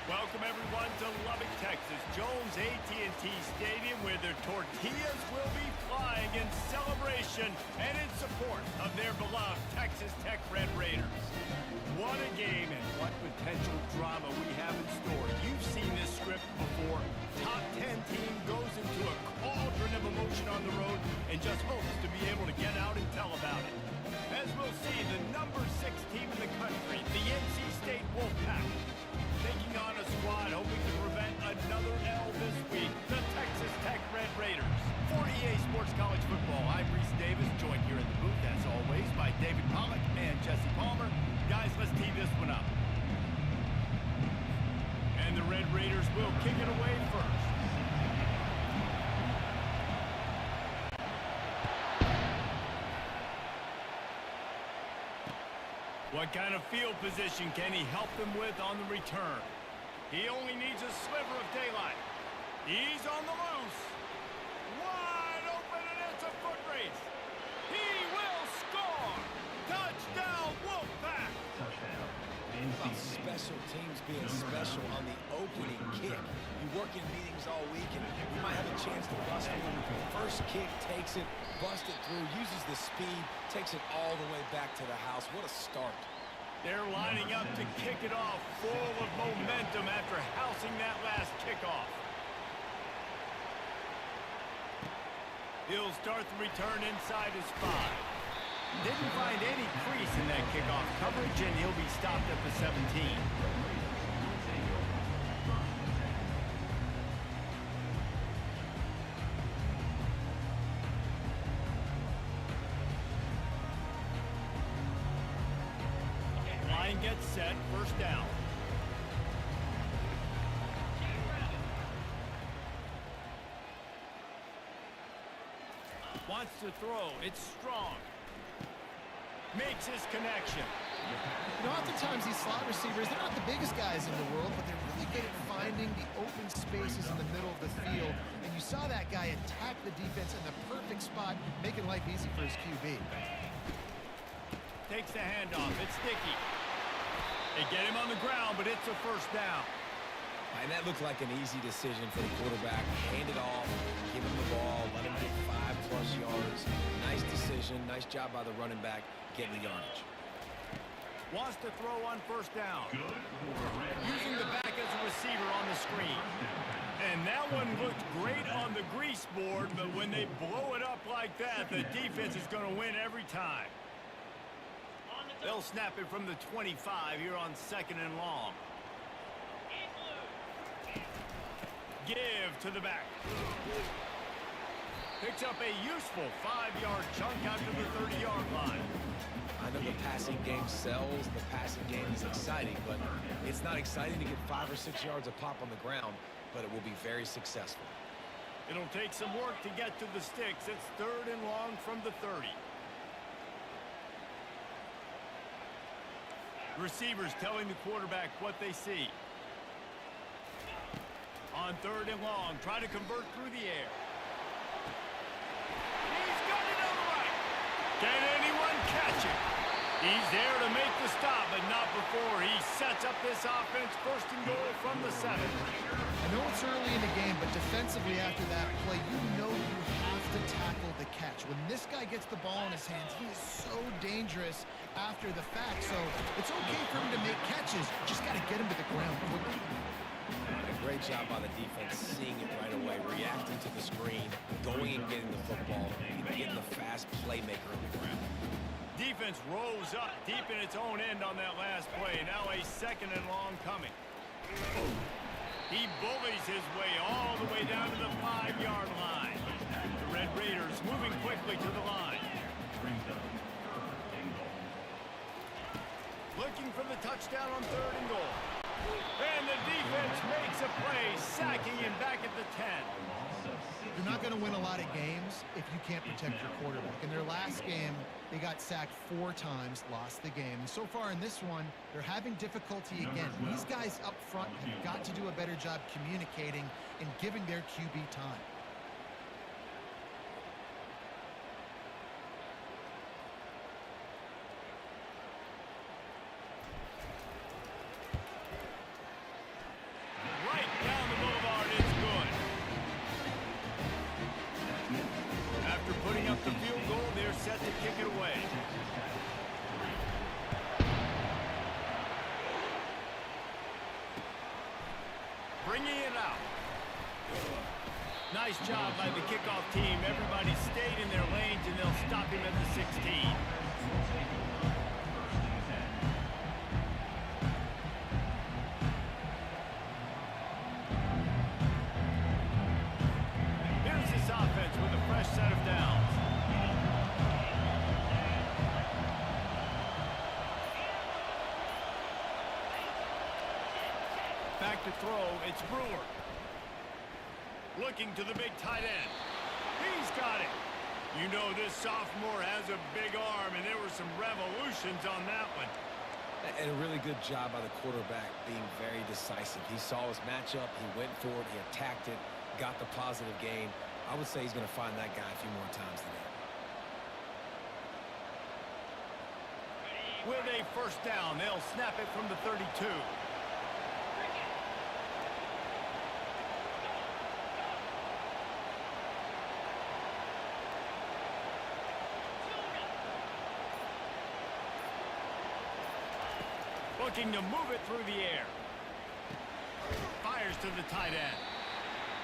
Welcome everyone to Lubbock, Texas, Jones AT&T Stadium, where their tortillas will be flying in celebration and in support of their beloved Texas Tech Red Raiders. What a game and what potential drama we have in store. You've seen this script before. Top 10 team goes into a cauldron of emotion on the road and just hopes to be able to get out and tell about it. As we'll see, the number 6 team in the country, the NC State Wolfpack, taking on a squad hoping to prevent another L this week, the Texas Tech Red Raiders. For EA Sports College Football, I'm Reese Davis, joined here in the booth, as always, by David Pollack and Jesse Palmer. Guys, let's tee this one up. And the Red Raiders will kick it away first. What kind of field position can he help them with on the return? He only needs a sliver of daylight. He's on the loose. Wide open, and it's a foot race. He will score. Touchdown, Wolfpack. About special teams being special on the opening kick. You work in meetings all week, and you might have a chance to bust one. First kick, takes it, busts it through, uses the speed, takes it all the way back to the house. What a start. They're lining up to kick it off, full of momentum after housing that last kickoff. He'll start the return inside his 5. Didn't find any crease in that kickoff coverage, and he'll be stopped at the 17. Line gets set, first down. Wants to throw, it's strong. Makes his connection. You know, oftentimes these slot receivers, they're not the biggest guys in the world, but they're really good at finding the open spaces in the middle of the field. And you saw that guy attack the defense in the perfect spot, making life easy for his QB. Takes the handoff, it's sticky. They get him on the ground, but it's a first down. And that looked like an easy decision for the quarterback. Hand it off, give him the ball, let him get 5+ yards. Nice decision, nice job by the running back, getting the yardage. Wants to throw on first down. Using the back as a receiver on the screen. And that one looked great on the grease board, but when they blow it up like that, the defense is going to win every time. They'll snap it from the 25 here on 2nd and long. Give to the back. Picks up a useful 5-yard chunk out to the 30-yard line. I know the passing game sells, the passing game is exciting, but it's not exciting to get 5 or 6 yards a pop on the ground, but it will be very successful. It'll take some work to get to the sticks. It's 3rd and long from the 30. Receivers telling the quarterback what they see. On 3rd and long, try to convert through the air. He's got it on the right. Can anyone catch it? He's there to make the stop, but not before he sets up this offense. 1st and goal from the 7. I know it's early in the game, but defensively after that play, you know you have to tackle the catch. When this guy gets the ball in his hands, he is so dangerous after the fact. So it's okay for him to make catches. Just got to get him to the ground quickly. Great job by the defense, seeing it right away, reacting to the screen, going and getting the football, and getting the fast playmaker on the ground. Defense rose up deep in its own end on that last play. Now a 2nd and long coming. He bullies his way all the way down to the 5-yard line. The Red Raiders moving quickly to the line. Looking for the touchdown on 3rd and goal. And the defense makes a play, sacking him back at the 10. You're not going to win a lot of games if you can't protect your quarterback. In their last game, they got sacked 4 times, lost the game. And so far in this one, they're having difficulty again. These guys up front have got to do a better job communicating and giving their QB time. Nice job by the kickoff team. Everybody stayed in their lanes, and they'll stop him at the 16. Here's this offense with a fresh set of downs. Back to throw, it's Brewer. Looking to the big tight end. He's got it. You know this sophomore has a big arm, and there were some revolutions on that one. And a really good job by the quarterback being very decisive. He saw his matchup, he went for it, he attacked it, got the positive gain. I would say he's going to find that guy a few more times today. With a first down, they'll snap it from the 32. Looking to move it through the air. Fires to the tight end.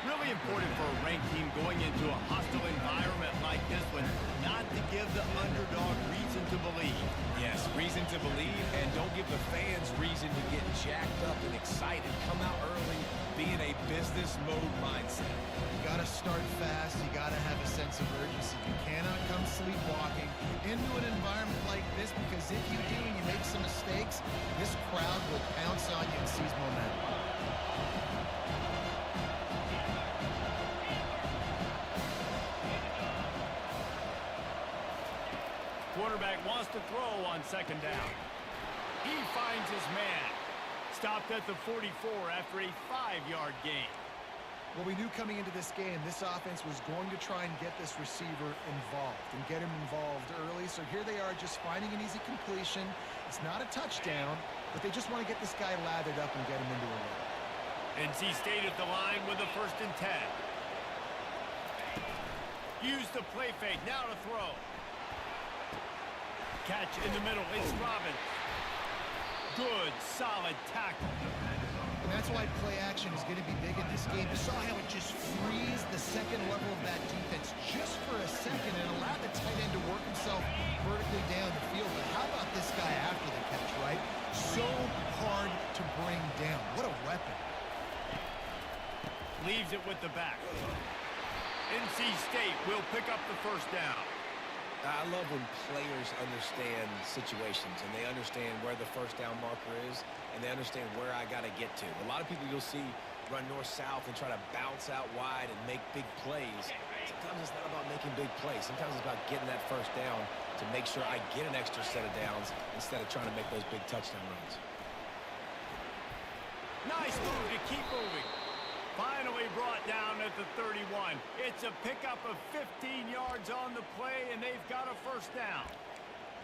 Really important for a ranked team going into a hostile environment like this one, not to give the underdog reason to believe. Yes, reason to believe, and don't give the fans reason to get jacked up and excited. Come out early, be in a business mode mindset. You got to start fast. You got to have a sense of urgency. You cannot come sleepwalking into an environment like this, because if you do and you make some mistakes, this crowd will pounce on you and seize momentum. Quarterback wants to throw on second down. He finds his man. Stopped at the 44 after a 5-yard gain. Well, we knew coming into this game, this offense was going to try and get this receiver involved and get him involved early. So here they are just finding an easy completion. It's not a touchdown, but they just want to get this guy lathered up and get him into a run. NC State at the line with a 1st and 10. Use the play fake. Now to throw. Catch in the middle. It's Robbins. Good, solid tackle. And that's why play action is going to be big in this game. You saw how it just frees the second level of that defense just for a second and allowed the tight end to work himself vertically down the field. But how about this guy after the catch, right? So hard to bring down. What a weapon. Leaves it with the back. NC State will pick up the first down. I love when players understand situations and they understand where the first down marker is and they understand where I got to get to. A lot of people you'll see run north-south and try to bounce out wide and make big plays. Sometimes it's not about making big plays. Sometimes it's about getting that first down to make sure I get an extra set of downs instead of trying to make those big touchdown runs. Nice move to keep moving. Finally brought down at the 31. It's a pickup of 15 yards on the play, and they've got a first down.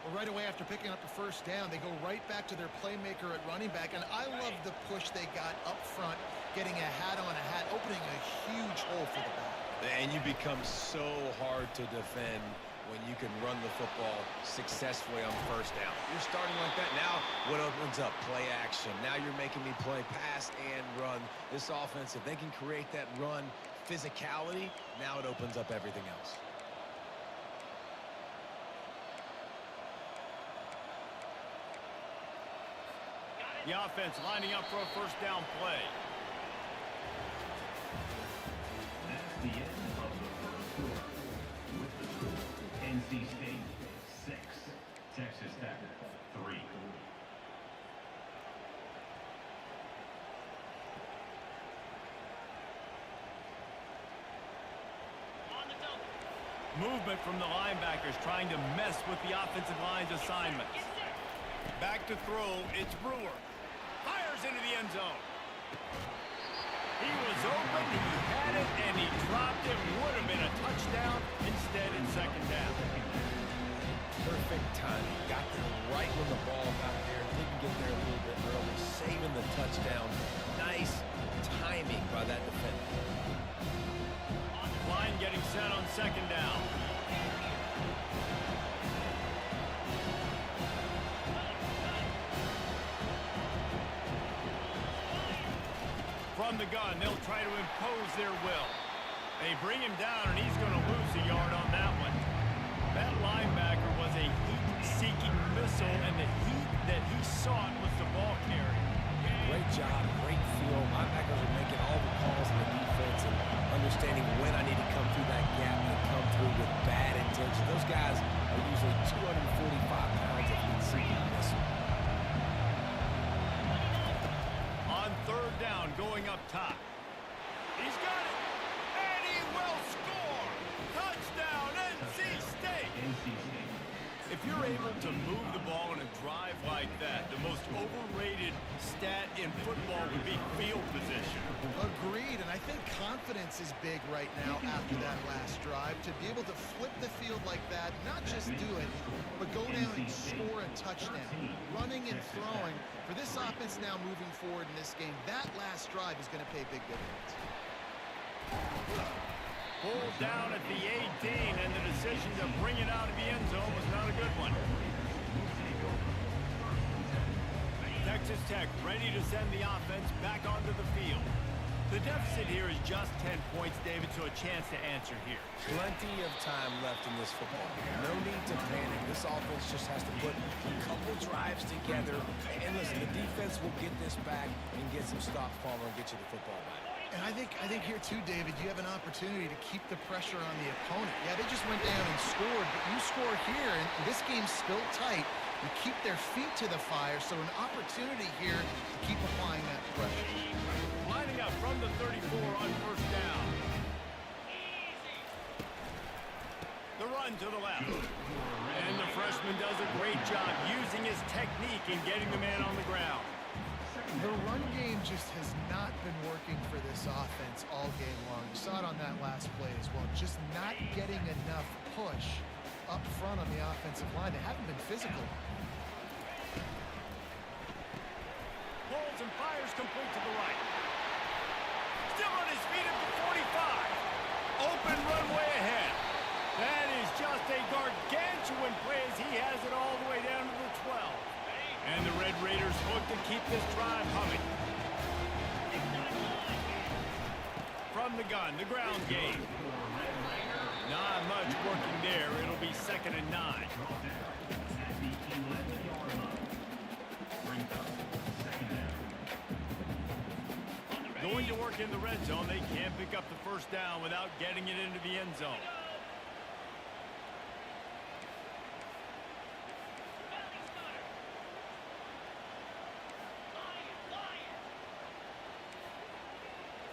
Well, right away after picking up the first down, they go right back to their playmaker at running back. And I love the push they got up front, getting a hat on a hat, opening a huge hole for the back. And you become so hard to defend when you can run the football successfully on first down. You're starting like that. Now what opens up? Play action. Now you're making me play pass and run. This offense, if they can create that run physicality, now it opens up everything else. The offense lining up for a first down play. That's the end of the first quarter. With the score, NC State 6, Texas Tech 3. Movement from the linebackers trying to mess with the offensive line's assignments. Back to throw, it's Brewer. Fires into the end zone. He was open, he had it, and he dropped it. Would have been a touchdown. Instead, it's second down. Perfect timing. Got there right when the ball got there. Didn't get there a little bit early. Saving the touchdown. Nice timing by that defender. Line getting set on second down. From the gun, they'll try to impose their will. They bring him down, and he's going to lose a yard on that one. That linebacker was a heat-seeking missile, and the heat that he sought was the ball carrier. Great job, great feel. Linebackers are making all the calls in the defense and understanding when I need to come through that gap and come through with bad intention. Those guys are usually 245 pounds of heat-seeking missile. On third down, going up top. He's got it, and he will score! Touchdown, NC State! If you're able to move the ball in a drive like that, the most overrated stat in football would be field position. Agreed, and I think confidence is big right now after that last drive. To be able to flip the field like that, not just do it, but go down and score a touchdown. Running and throwing. For this offense now moving forward in this game, that last drive is going to pay big dividends. Pulled down at the 18, and the decision to bring it out of the end zone was not a good one. Texas Tech ready to send the offense back onto the field. The deficit here is just 10 points, David, so a chance to answer here. Plenty of time left in this football game. No need to panic. This offense just has to put a couple drives together. And listen, the defense will get this back and get some stops, Palmer, and get you the football back. And I think here too, David, you have an opportunity to keep the pressure on the opponent. Yeah, they just went down and scored, but you score here, and this game's still tight. You keep their feet to the fire, so an opportunity here to keep applying that pressure. Lining up from the 34 on first down. The run to the left. And the freshman does a great job using his technique and getting the man on the ground. The run game just has not been working for this offense all game long. You saw it on that last play as well. Just not getting enough push up front on the offensive line. They haven't been physical. Pulls and fires complete to the right. Still on his feet at the 45. Open runway ahead. That is just a gargantuan play as he has it all the way down to the 12. And the Red Raiders look to keep this drive humming. From the gun, the ground game. Not much working there. It'll be 2nd and 9. Going to work in the red zone. They can't pick up the first down without getting it into the end zone.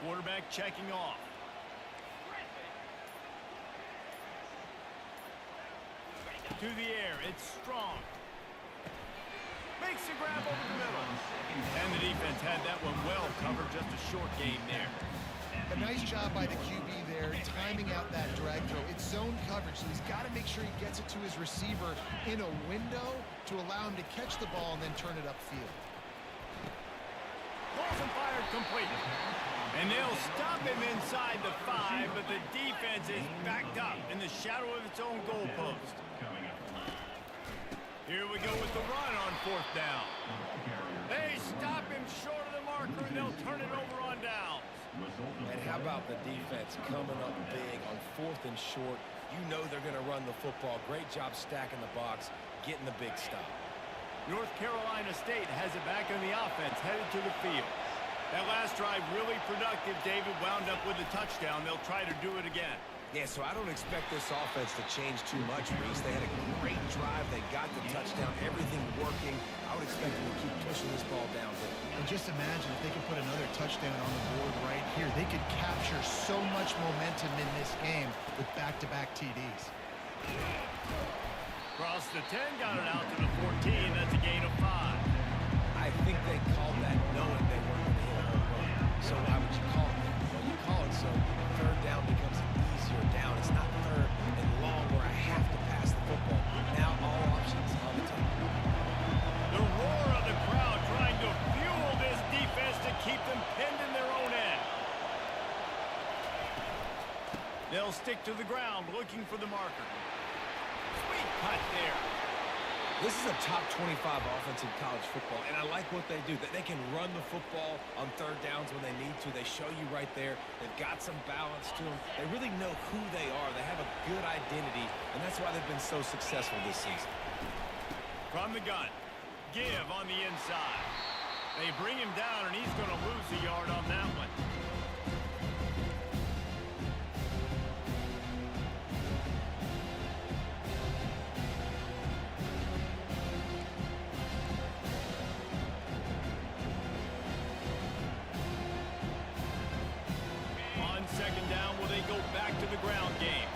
Quarterback checking off. To the air, it's Strong. Makes the grab over the middle. And the defense had that one well covered, just a short game there. A nice job by the QB there, timing out that drag throw. It's zone coverage, so he's got to make sure he gets it to his receiver in a window to allow him to catch the ball and then turn it upfield. Balls and fired complete. And they'll stop him inside the 5, but the defense is backed up in the shadow of its own goalpost. Here we go with the run on 4th down. They stop him short of the marker, and they'll turn it over on downs. And how about the defense coming up big on 4th and short? You know they're going to run the football. Great job stacking the box, getting the big stop. North Carolina State has it back on the offense, headed to the field. That last drive really productive. David wound up with a touchdown. They'll try to do it again. Yeah, so I don't expect this offense to change too much, Reese. They had a great drive. They got the touchdown. Everything working. I would expect them to keep pushing this ball downhill. And just imagine if they could put another touchdown on the board right here. They could capture so much momentum in this game with back-to-back TDs. Cross the 10, got it out to the 14. That's a gain of 5. I think they called that knowing they weren't going to hit a home run. So why would you call it that? Well, you call it so 3rd down becomes an easier down. It's not 3rd and long where I have to pass the football. Now all options on the table. The roar of the crowd trying to fuel this defense to keep them pinned in their own end. They'll stick to the ground looking for the marker. Sweet cut there. This is a top 25 offense in college football, and I like what they do. They can run the football on third downs when they need to. They show you right there. They've got some balance to them. They really know who they are. They have a good identity, and that's why they've been so successful this season. From the gun, give on the inside. They bring him down, and he's going to lose a yard on that one. Second down, will they go back to the ground game?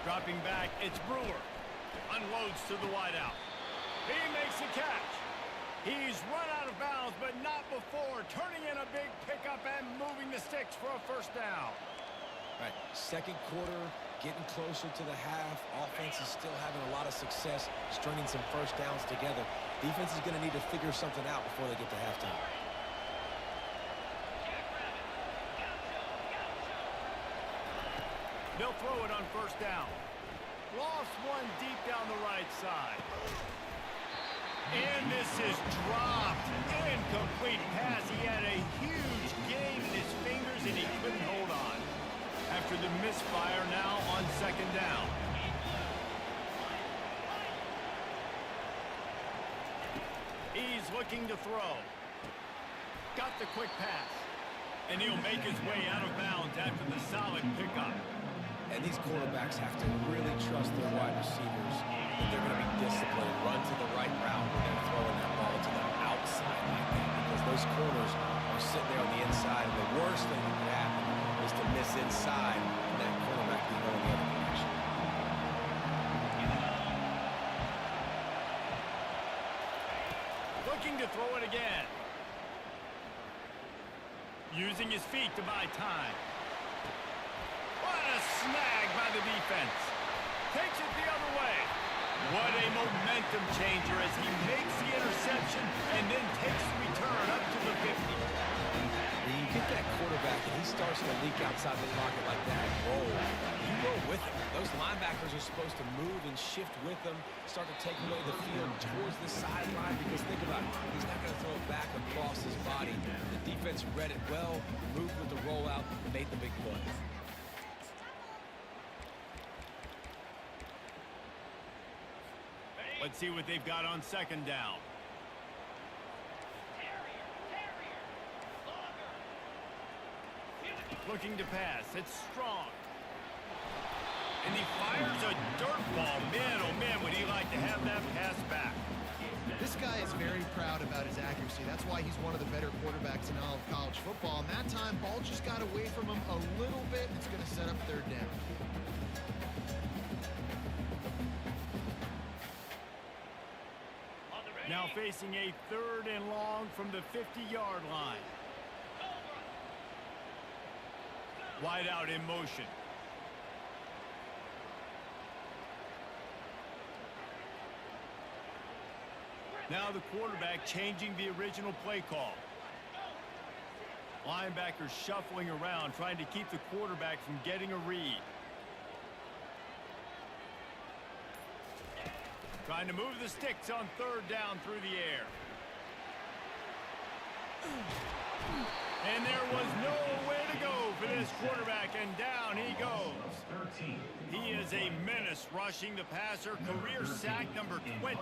Dropping back, it's Brewer. Unloads to the wideout. He makes the catch. He's run out of bounds, but not before turning in a big pickup and moving the sticks for a first down. All right, second quarter, getting closer to the half. Offense is still having a lot of success stringing some first downs together. Defense is going to need to figure something out before they get to halftime. They'll throw it on first down. Lost one deep down the right side. And this is dropped. Incomplete pass. He had a huge gain in his fingers, and he couldn't hold on. After the misfire, now on second down. He's looking to throw. Got the quick pass. And he'll make his way out of bounds after the solid pickup. And these quarterbacks have to really trust their wide receivers that they're going to be disciplined, run to the right route when they're throwing that ball to the outside like that, because those corners are sitting there on the inside, and the worst thing that could happen is to miss inside and that quarterback be going the other direction. Looking to throw it again. Using his feet to buy time. What a snag by the defense. Takes it the other way. What a momentum changer as he makes the interception and then takes the return up to the 50. When you get that quarterback and he starts to leak outside the pocket like that and roll, you roll with him. Those linebackers are supposed to move and shift with him, start to take away the field towards the sideline, because think about it, he's not going to throw it back across his body. The defense read it well, moved with the rollout, made the big play. Let's see what they've got on second down. Looking to pass. It's strong. And he fires a dirt ball. Man, oh man, would he like to have that pass back. This guy is very proud about his accuracy. That's why he's one of the better quarterbacks in all of college football. And that time, ball just got away from him a little bit. It's going to set up third down. Now facing a third and long from the 50-yard line. Wide out in motion. Now the quarterback changing the original play call. Linebackers shuffling around, trying to keep the quarterback from getting a read. Trying to move the sticks on third down through the air. And there was nowhere to go for this quarterback, and down he goes. He is a menace rushing the passer, career sack number 20.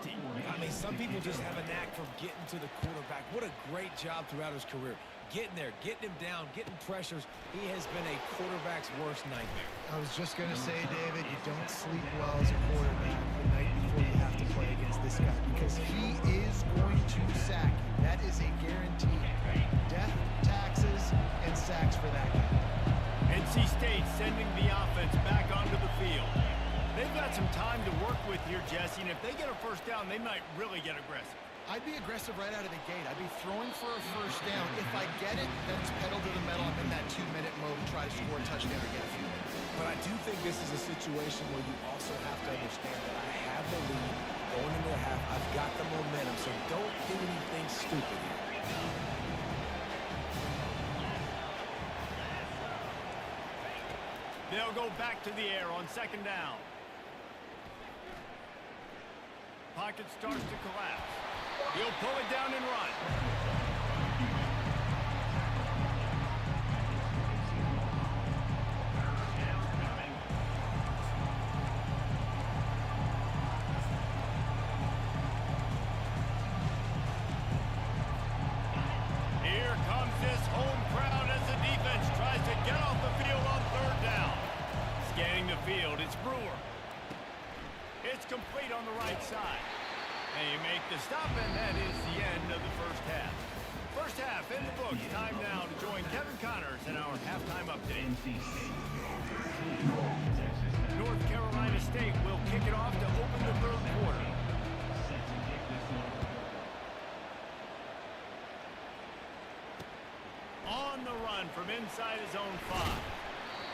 I mean, some people just have a knack for getting to the quarterback. What a great job throughout his career. Getting there, getting him down, getting pressures. He has been a quarterback's worst nightmare. I was just going to say, David, you don't sleep well as a quarterback the night before you have to play against this guy, because he is going to sack you. That is a guarantee. Death, taxes, and sacks for that guy. NC State sending the offense back onto the field. They've got some time to work with here, Jesse, and if they get a first down, they might really get aggressive. I'd be aggressive right out of the gate. I'd be throwing for a first down. If I get it, then it's pedal to the metal. I'm in that 2-minute mode to try to score a touchdown or get a few minutes. But I do think this is a situation where you also have to understand that I have the lead going into the half. I've got the momentum, so don't do anything stupid here. They'll go back to the air on second down. Pocket starts to collapse. He'll pull it down and run. Here comes this home crowd as the defense tries to get off the field on third down. Scanning the field, it's Brewer. It's complete on the right side. And you make the stop, and that is the end of the first half. First half in the books. Time now to join Kevin Connors in our halftime update. North Carolina State will kick it off to open the third quarter. On the run from inside his own 5.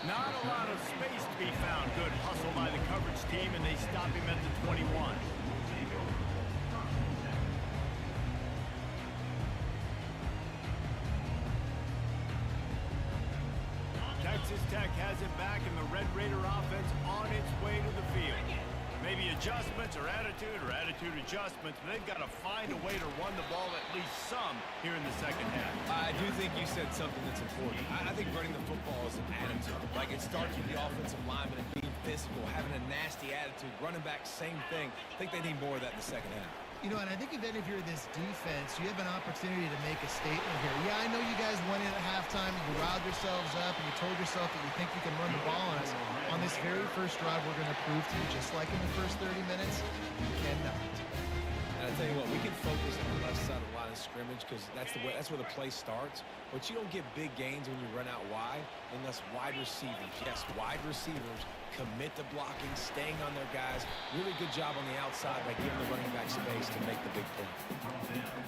Not a lot of space to be found. Good hustle by the coverage team, and they stop him at the 21. Texas Tech has it back, and the Red Raider offense on its way to the field. Maybe adjustments or attitude adjustments, but they've got to find a way to run the ball at least some here in the second half. I do think you said something that's important. I think running the football is an attitude. Like, it starts with the offensive lineman and being physical, having a nasty attitude. Running back, same thing. I think they need more of that in the second half. You know, and I think even if you're this defense, you have an opportunity to make a statement here. Yeah, I know you guys went in at halftime and you riled yourselves up and you told yourself that you think you can run the ball on us. On this very first drive, we're going to prove to you, just like in the first 30 minutes, you cannot. And I tell you what, we can focus on the left side of the line of scrimmage because that's where the play starts. But you don't get big gains when you run out wide unless wide receivers, yes, wide receivers commit to blocking, staying on their guys. Really good job on the outside by giving the running back space to make the big play.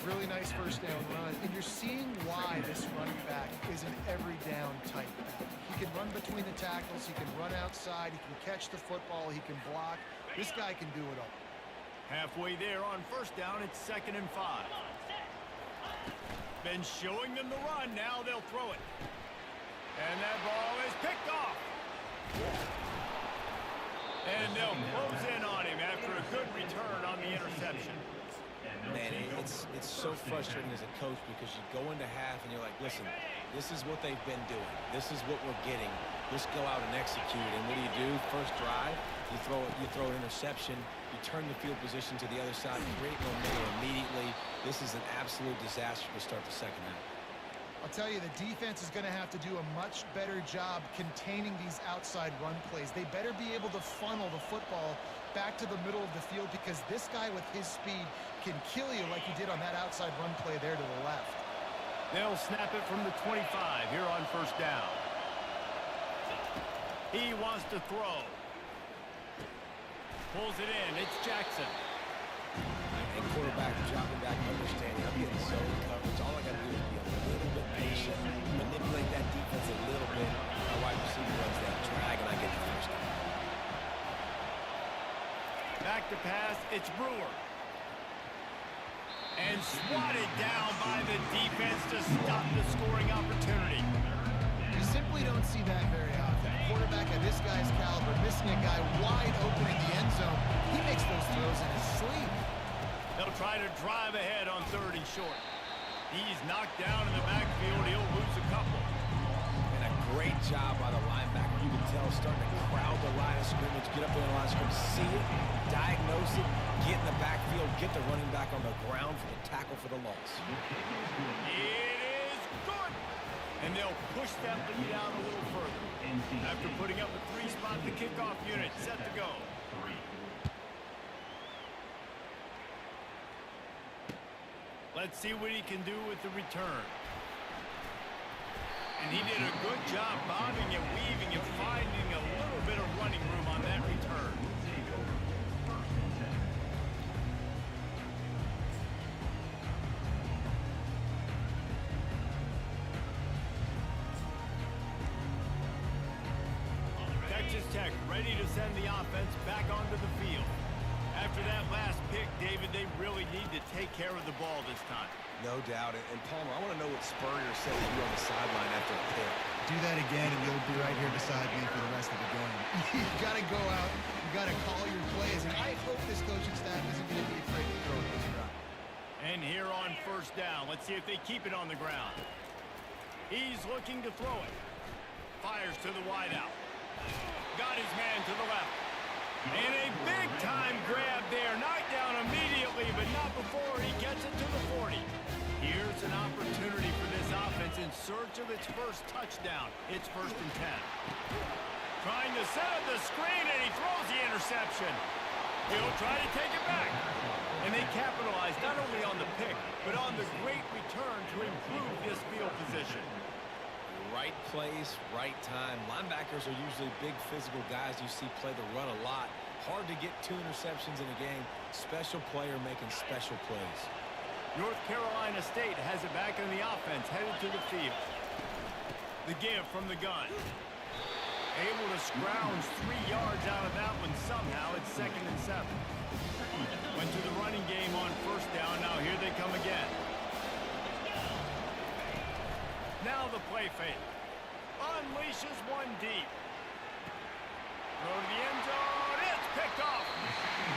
Really nice first down run. And you're seeing why this running back is an every down type back. He can run between the tackles. He can run outside. He can catch the football. He can block. This guy can do it all. Halfway there on first down, it's 2nd and 5. Been showing them the run. Now they'll throw it. And that ball is picked off. And they'll close in on him after a good return on the interception. Man, it's so frustrating as a coach because you go into half and you're like, listen, this is what they've been doing. This is what we're getting. Just go out and execute. And what do? First drive, you throw an interception, you turn the field position to the other side, create momentum immediately. This is an absolute disaster to start the second half. I'll tell you, the defense is going to have to do a much better job containing these outside run plays. They better be able to funnel the football back to the middle of the field because this guy with his speed can kill you like he did on that outside run play there to the left. They'll snap it from the 25 here on first down. He wants to throw. Pulls it in. It's Jackson. And quarterback dropping back, understanding. I'm getting zone coverage. All I got to do is be a little bit patient, manipulate that defense a little bit. My wide receiver runs that drag, and I get the first down. Back to pass. It's Brewer. And swatted down by the defense to stop the scoring opportunity. You simply don't see that very often. A quarterback of this guy's caliber missing a guy wide open in the end zone. He makes those throws in his sleep. They'll try to drive ahead on 3rd and short. He's knocked down in the backfield. He'll lose a couple. And a great job by the linebacker. You can tell starting to crowd the line of scrimmage, get up there in the line of scrimmage, see it, diagnose it, get in the backfield, get the running back on the ground for the tackle for the loss. It is good. And they'll push that lead out a little further. After putting up a 3-spot, the kickoff unit set to go. Let's see what he can do with the return. And he did a good job bobbing and weaving and finding a little bit of running room on that return. Texas Tech ready to send the offense back onto the field. After that last pick, David, they really need to take care of the ball this time. No doubt. And Palmer, I want to know what Spurrier said to you on the sideline after a pick. Do that again, and you'll be right here beside me for the rest of the game. You got to go out. You got to call your plays, and I hope this coaching staff isn't going to be afraid to throw this route. And here on first down, let's see if they keep it on the ground. He's looking to throw it. Fires to the wideout. Got his man to the left. And a big-time grab there. Knocked down immediately, but not before he gets it to the 40. Here's an opportunity for this offense in search of its first touchdown. It's 1st and 10. Trying to set up the screen, and he throws the interception. He'll try to take it back. And they capitalize not only on the pick, but on the great return to improve this field position. Right place, right time. Linebackers are usually big physical guys you see play the run a lot. Hard to get 2 interceptions in a game. Special player making special plays. North Carolina State has it back in the offense, headed to the field. The give from the gun. Able to scrounge 3 yards out of that one somehow. It's 2nd and 7. Went to the running game on first down. Now here they come again. Now the play fake. Unleashes one deep. Throw to the end zone. It's picked off.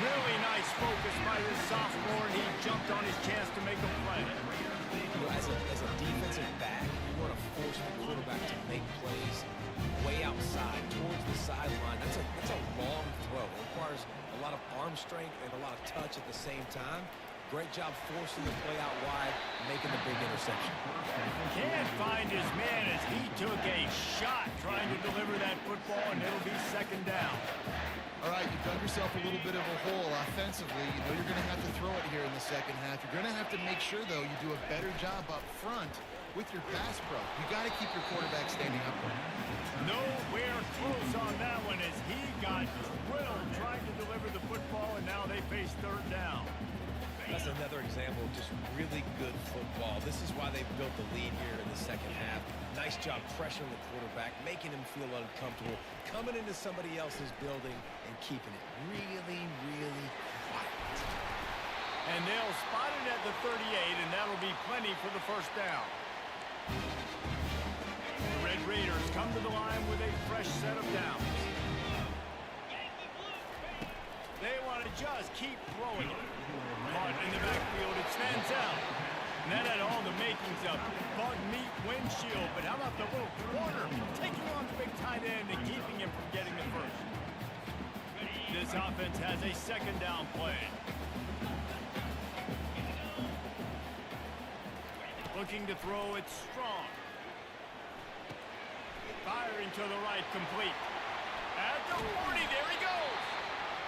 Really nice focus by this sophomore, and he jumped on his chance to make a play. As a defensive back, you want to force the quarterback to make plays way outside, towards the sideline. That's a long throw. It requires a lot of arm strength and a lot of touch at the same time. Great job forcing the play out wide, making the big interception. Can't find his man as he took a shot trying to deliver that football, and it'll be 2nd down. All right, you've dug yourself a little bit of a hole offensively. You know you're going to have to throw it here in the second half. You're going to have to make sure, though, you do a better job up front with your pass pro. You got to keep your quarterback standing upright. Nowhere close on that one as he got drilled trying to deliver the football, and now they face 3rd down. That's another example of just really good football. This is why they've built the lead here in the second half. Nice job pressuring the quarterback, making him feel uncomfortable, coming into somebody else's building and keeping it really, really quiet. And they'll spot it at the 38, and that'll be plenty for the 1st down. The Red Raiders come to the line with a fresh set of downs. They want to just keep throwing it. Caught in the backfield, it stands out. And that had all the makings of bug meat windshield. But how about the little corner taking on the big tight end and keeping him from getting the first? This offense has a 2nd down play. Looking to throw it strong. Firing to the right, complete. At the 40, there he goes.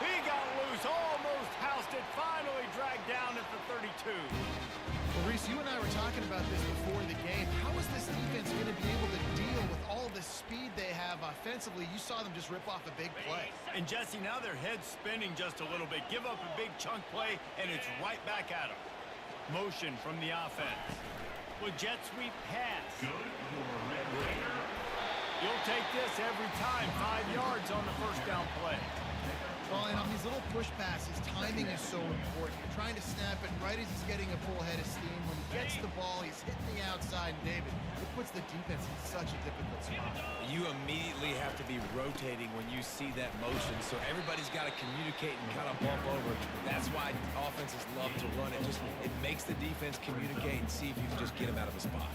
He got loose, almost housed it, finally dragged down at the 32. Well, Reese, you and I were talking about this before the game. How is this defense going to be able to deal with all the speed they have offensively? You saw them just rip off a big play. And Jesse, now their head's spinning just a little bit. Give up a big chunk play, and it's right back at them. Motion from the offense. Well, jet sweep pass. You'll take this every time. 5 yards on the 1st down play. Well, and on these little push passes, timing is so important. You're trying to snap it right as he's getting a full head of steam. When he gets the ball, he's hitting the outside, and David, it puts the defense in such a difficult spot. You immediately have to be rotating when you see that motion, so everybody's got to communicate and kind of bump over. That's why offenses love to run it. It makes the defense communicate and see if you can just get him out of a spot.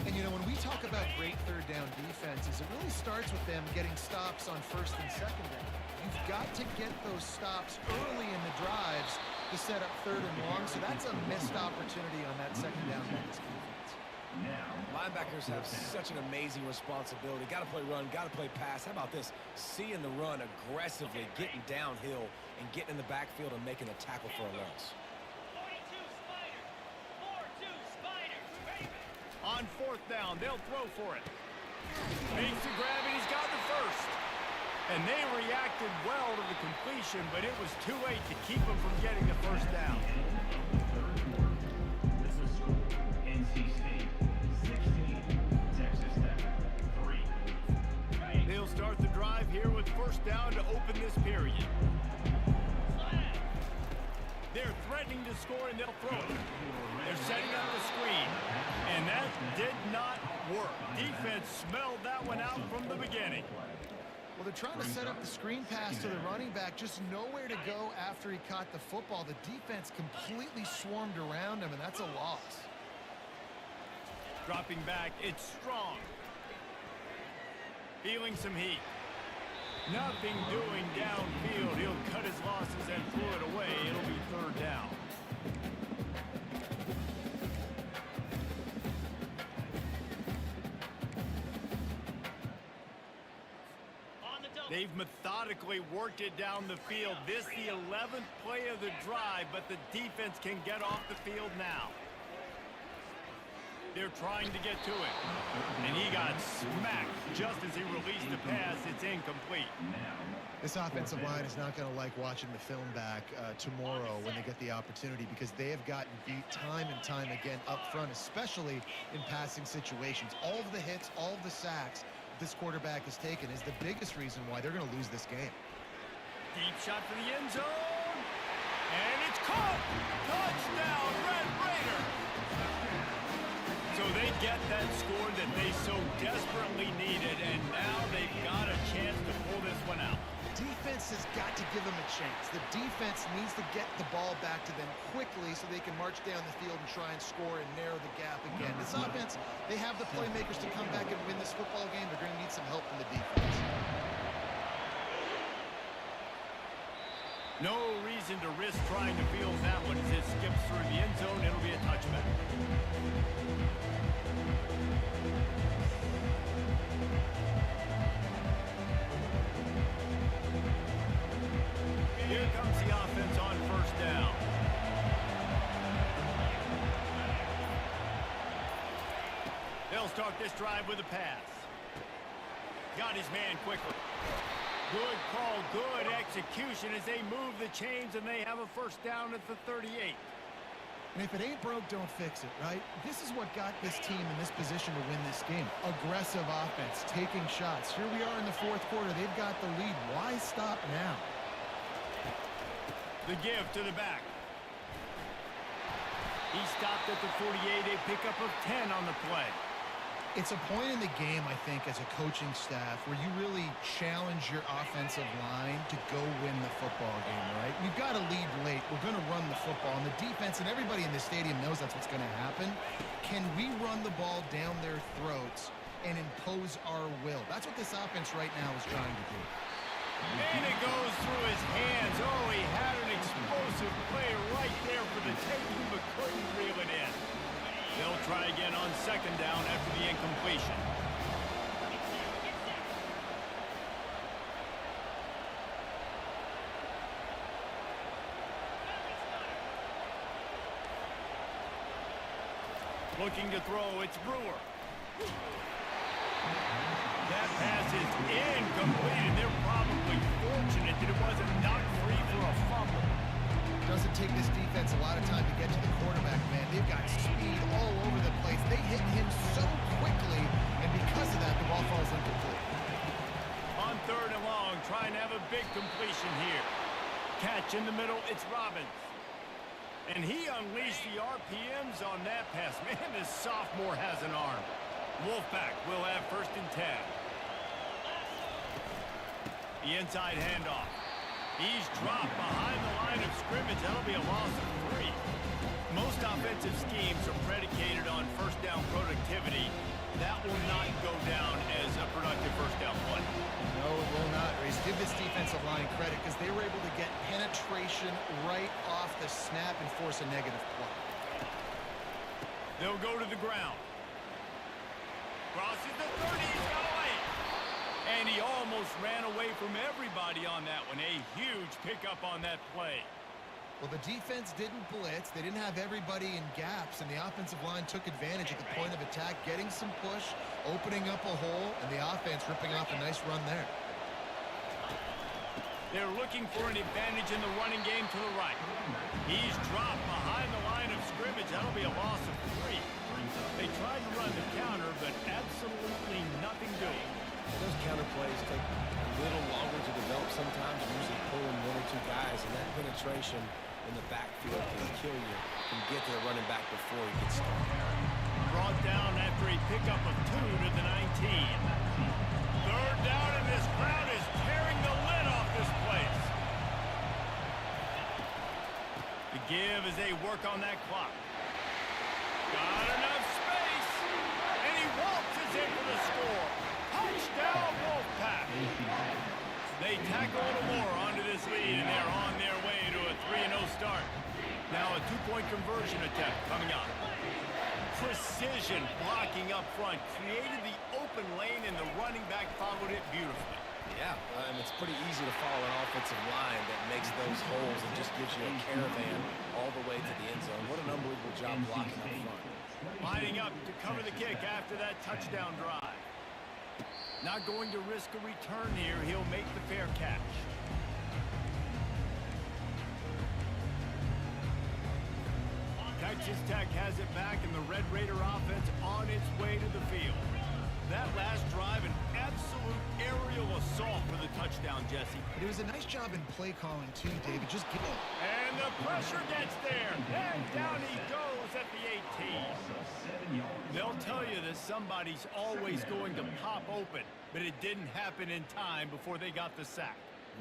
And, you know, when we talk about great 3rd down defenses, it really starts with them getting stops on 1st and 2nd down. You've got to get those stops early in the drives to set up 3rd and long, so that's a missed opportunity on that 2nd down defense. Linebackers have such an amazing responsibility. Got to play run, got to play pass. How about this? Seeing the run aggressively, getting downhill, and getting in the backfield and making a tackle for a loss. On 4th down, they'll throw for it. Makes the grab, and he's got the first. And they reacted well to the completion, but it was too late to keep them from getting the 1st down. This is NC State 16, Texas Tech 3. They'll start the drive here with 1st down to open this period. They're threatening to score, and they'll throw it. They're setting up the screen, and that did not work. Defense defense smelled that one out from the beginning. Well, they're trying to set up the screen pass to the running back, just nowhere to go after he caught the football. The defense completely swarmed around him, and that's a loss. Dropping back, it's Strong. Feeling some heat. Nothing doing downfield. He'll cut his losses and throw it away. It'll be third down. They've methodically worked it down the field. This the 11th play of the drive, but the defense can get off the field now. They're trying to get to it. And he got smacked just as he released the pass. It's incomplete. This offensive line is not going to like watching the film back tomorrow when they get the opportunity, because they have gotten beat time and time again up front, especially in passing situations. All of the hits, all of the sacks this quarterback has taken is the biggest reason why they're going to lose this game. Deep shot for the end zone. And it's caught. Touchdown, Red Raiders. So they get that score that they so desperately needed, and now they've got a chance to pull this one out. Defense has got to give them a chance. The defense needs to get the ball back to them quickly so they can march down the field and try and score and narrow the gap again. This offense, they have the playmakers to come back and win this football game. They're going to need some help from the defense. No reason to risk trying to field that one as it skips through the end zone. It'll be a touchback. Here comes the offense on first down. They'll start this drive with a pass. Got his man quickly. Good call, good execution as they move the chains, and they have a first down at the 38. And if it ain't broke, don't fix it, right? This is what got this team in this position to win this game. Aggressive offense, taking shots. Here we are in the fourth quarter. They've got the lead. Why stop now? The give to the back. He stopped at the 48, a pickup of 10 on the play. It's a point in the game, I think, as a coaching staff where you really challenge your offensive line to go win the football game, right? We've got to lead late. We're going to run the football. And the defense and everybody in the stadium knows that's what's going to happen. Can we run the ball down their throats and impose our will? That's what this offense right now is trying to do. And it goes through his hands. Oh, he had an explosive play right there for the taking, but couldn't reel it in. They'll try again on second down after the incompletion. Looking to throw, it's Brewer. That pass is incomplete, and they're probably fortunate that it wasn't knocked free for a fumble. Doesn't take this defense a lot of time to get to the quarterback, man. They've got speed all over the place. They hit him so quickly, and because of that, the ball falls incomplete. On third and long, trying to have a big completion here. Catch in the middle, it's Robbins. And he unleashed the RPMs on that pass. Man, this sophomore has an arm. Wolfpack will have first and 10. The inside handoff. He's dropped behind the line of scrimmage. That'll be a loss of 3. Most offensive schemes are predicated on first down productivity. That will not go down as a productive first down play. No, it will not, Reese. Give this defensive line credit because they were able to get penetration right off the snap and force a negative play. They'll go to the ground. Crosses the 30, he's got away. And he almost ran away from everybody on that one. A huge pickup on that play. Well, the defense didn't blitz. They didn't have everybody in gaps, and the offensive line took advantage at the point of attack, getting some push, opening up a hole, and the offense ripping off a nice run there. They're looking for an advantage in the running game to the right. He's dropped behind the line of scrimmage. That'll be a loss of 3. They tried to run the counter, but absolutely nothing doing. Those counter plays take a little longer to develop sometimes. You're usually pulling 1 or 2 guys, and that penetration in the backfield can kill you. Can get to the running back before he gets started. Brought down after a pickup of 2 to the 19. give as they work on that clock. Got enough space, and he waltzes in for the score. Touchdown, Wolfpack. They tackle a little more onto this lead, and they're on their way to a 3-0 start. Now a two-point conversion attempt coming up. Precision blocking up front created the open lane, and the running back followed it beautifully. Yeah, it's pretty easy to follow an offensive line that makes those holes and just gives you a caravan all the way to the end zone. What an unbelievable job blocking up front. Lining up to cover the kick after that touchdown drive. Not going to risk a return here. He'll make the fair catch. Texas Tech has it back, and the Red Raider offense on its way to the field. That last drive, an absolute aerial assault for the touchdown, Jesse. It was a nice job in play calling, too, David. Just get it. And the pressure gets there. And down he goes at the 18. They'll tell you that somebody's always going to pop open, but it didn't happen in time before they got the sack.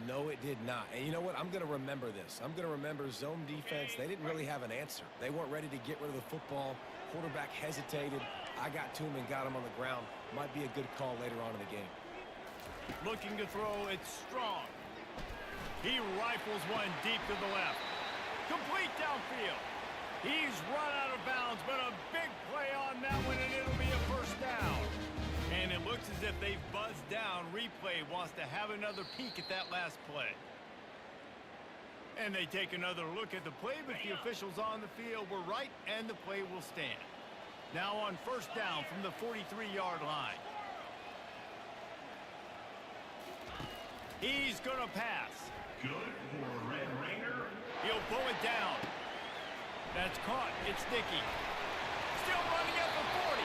No, it did not. And you know what? I'm going to remember this. I'm going to remember zone defense. They didn't really have an answer. They weren't ready to get rid of the football. Quarterback hesitated. I got to him and got him on the ground. Might be a good call later on in the game. Looking to throw, it's Strong. He rifles one deep to the left. Complete downfield. He's run out of bounds, but a big play on that one, and it'll be a first down. And it looks as if they've buzzed down. Replay wants to have another peek at that last play. And they take another look at the play, but the officials on the field were right, and the play will stand. Now on first down from the 43-yard line. He's going to pass. Good for Red Raider. He'll pull it down. That's caught. It's Dickey. Still running at the 40.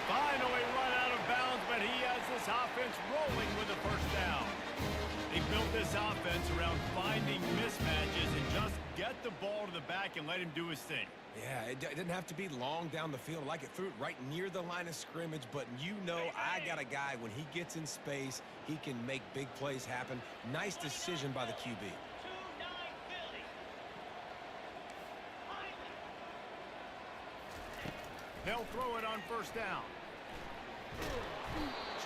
Finally run out of bounds, but he has this offense rolling with a first down. They built this offense around finding mismatches and just get the ball to the back and let him do his thing. Yeah, it didn't have to be long down the field. Like it threw it right near the line of scrimmage, but you know I got a guy, when he gets in space, he can make big plays happen. Nice decision by the QB. They'll throw it on first down.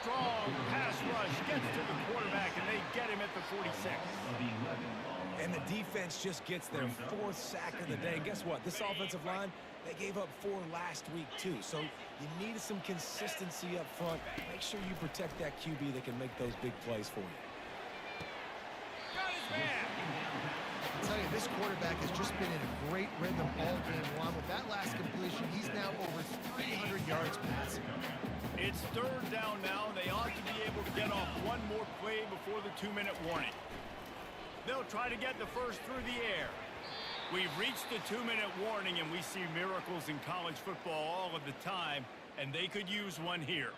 Strong pass rush gets to the quarterback, and they get him at the 46. And the defense just gets their fourth sack of the day. And guess what? This offensive line, they gave up 4 last week, too. So you need some consistency up front. Make sure you protect that QB that can make those big plays for you. Got his man. I'll tell you, this quarterback has just been in a great rhythm all game long. With that last completion, he's now over 300 yards passing. It's third down now. They ought to be able to get off one more play before the 2-minute warning. They'll try to get the first through the air. We've reached the 2-minute warning, and we see miracles in college football all of the time, and they could use one here.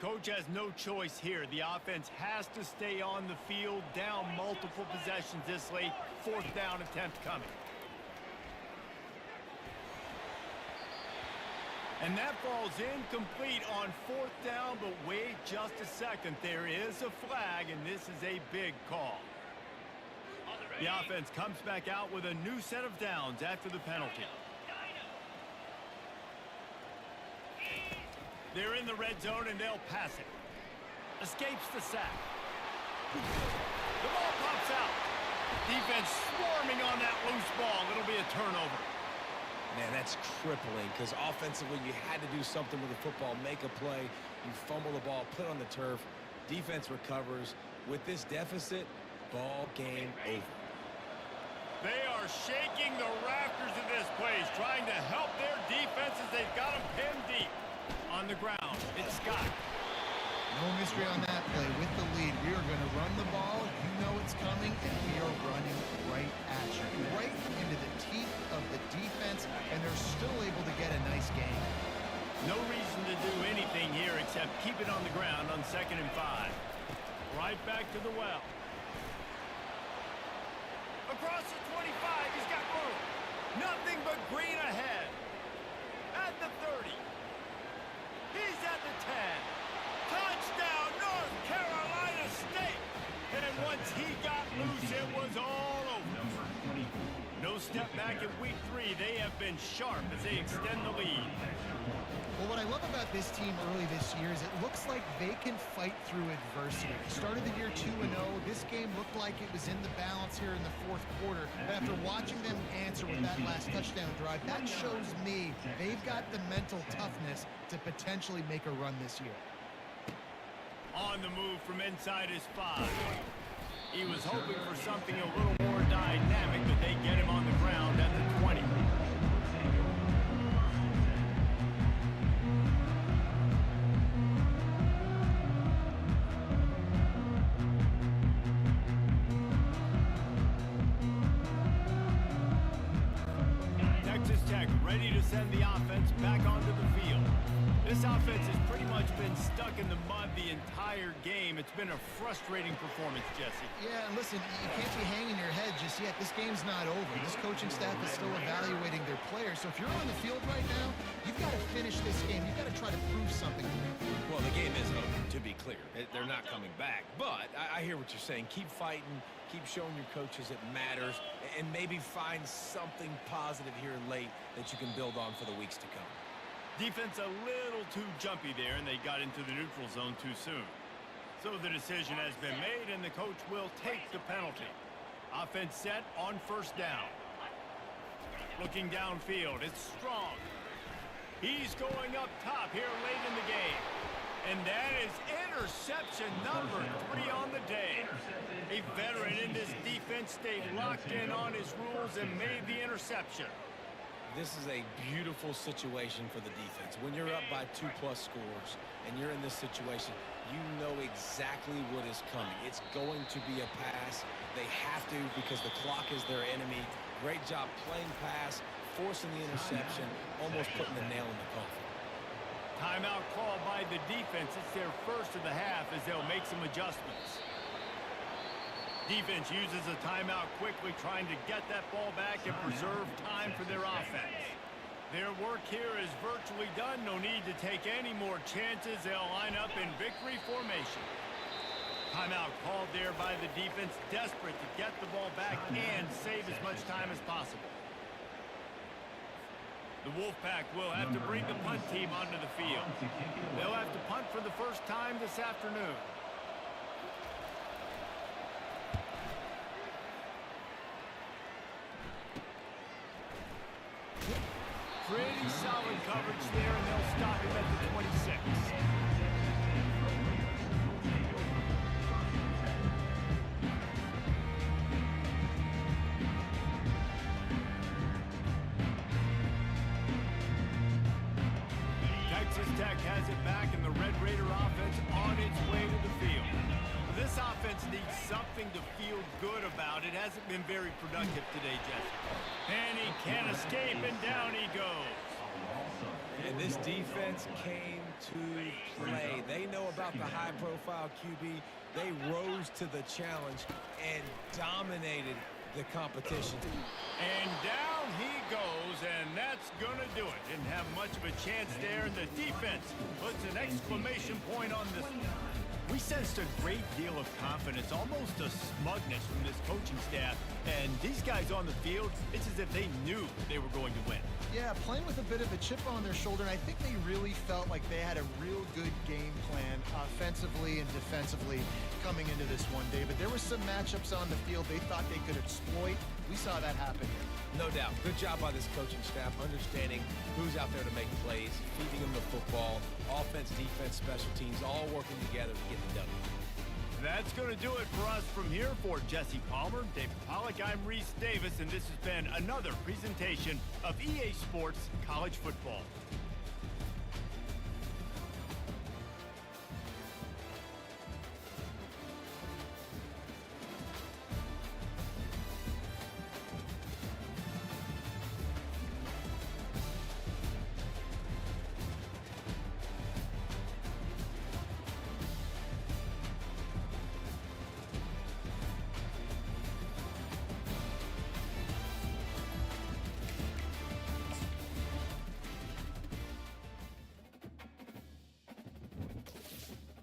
Coach has no choice here. The offense has to stay on the field, down multiple possessions this late. Fourth down attempt coming. And that falls incomplete on fourth down, but wait just a second. There is a flag, and this is a big call. The offense comes back out with a new set of downs after the penalty. They're in the red zone, and they'll pass it. Escapes the sack. The ball pops out. Defense swarming on that loose ball. It'll be a turnover. Man, that's crippling, because offensively you had to do something with the football, make a play. You fumble the ball, put it on the turf. Defense recovers. With this deficit, ball game over. They are shaking the rafters of this place, trying to help their defenses. They've got them pinned deep. On the ground, it's Scott. No mystery on that play. With the lead, we are going to run the ball. You know it's coming, and we are running right at you. Right into the teeth of the defense, and they're still able to get a nice gain. No reason to do anything here except keep it on the ground on 2nd and 5. Right back to the well. Across the 25, he's got room. Nothing but green ahead. At the 30. He's at the 10. Touchdown, North Carolina State. And once he got loose, it was all over. No no step back in week 3. They have been sharp as they extend the lead. Well, what I love about this team early this year is it looks like they can fight through adversity. They started the year 2-0. This game looked like it was in the balance here in the fourth quarter. But after watching them answer with that last touchdown drive, that shows me they've got the mental toughness to potentially make a run this year. On the move from inside his 5. He was hoping for something a little more dynamic, but they get him on the ground at the 20. Texas Tech ready to send the offense back onto the field. This offense has pretty much been stuck in the mud the entire game. It's been a frustrating performance, Jesse. Yeah, and listen, you can't be hanging your head just yet. This game's not over. This coaching staff is still evaluating their players. So if you're on the field right now, you've got to finish this game. You've got to try to prove something to them. Well, the game is over, to be clear. They're not coming back. But I hear what you're saying. Keep fighting. Keep showing your coaches it matters. And maybe find something positive here late that you can build on for the weeks to come. Defense a little too jumpy there, and they got into the neutral zone too soon. So the decision has been made, and the coach will take the penalty. Offense set on first down. Looking downfield, it's Strong. He's going up top here late in the game. And that is interception number 3 on the day. A veteran in this defense stayed locked in on his rules and made the interception. This is a beautiful situation for the defense. When you're up by 2+ scores and you're in this situation, you know exactly what is coming. It's going to be a pass. They have to because the clock is their enemy. Great job playing pass, forcing the interception, almost putting the nail in the coffin. Timeout called by the defense. It's their first of the half as they'll make some adjustments. Defense uses a timeout quickly, trying to get that ball back and preserve time for their offense. Their work here is virtually done. No need to take any more chances. They'll line up in victory formation. Timeout called there by the defense, desperate to get the ball back and save as much time as possible. The Wolfpack will have to bring the punt team onto the field. They'll have to punt for the first time this afternoon. Pretty solid coverage there, and they'll stop him at the 26. Texas Tech has it back, and the Red Raider offense on its way to the field. This offense needs something to feel good about. It hasn't been very productive today, Jesse. And he can't escape, and down he goes. And this defense came to play. They know about the high-profile QB. They rose to the challenge and dominated the competition. And down he goes, and that's going to do it. Didn't have much of a chance there, and the defense puts an exclamation point on this one. We sensed a great deal of confidence, almost a smugness from this coaching staff. And these guys on the field, it's as if they knew they were going to win. Yeah, playing with a bit of a chip on their shoulder, and I think they really felt like they had a real good game plan offensively and defensively coming into this one, David. There were some matchups on the field they thought they could exploit. We saw that happen here. No doubt. Good job by this coaching staff, understanding who's out there to make plays, feeding them the football, offense, defense, special teams, all working together to get the W. That's going to do it for us from here. For Jesse Palmer, David Pollack, I'm Reese Davis, and this has been another presentation of EA Sports College Football.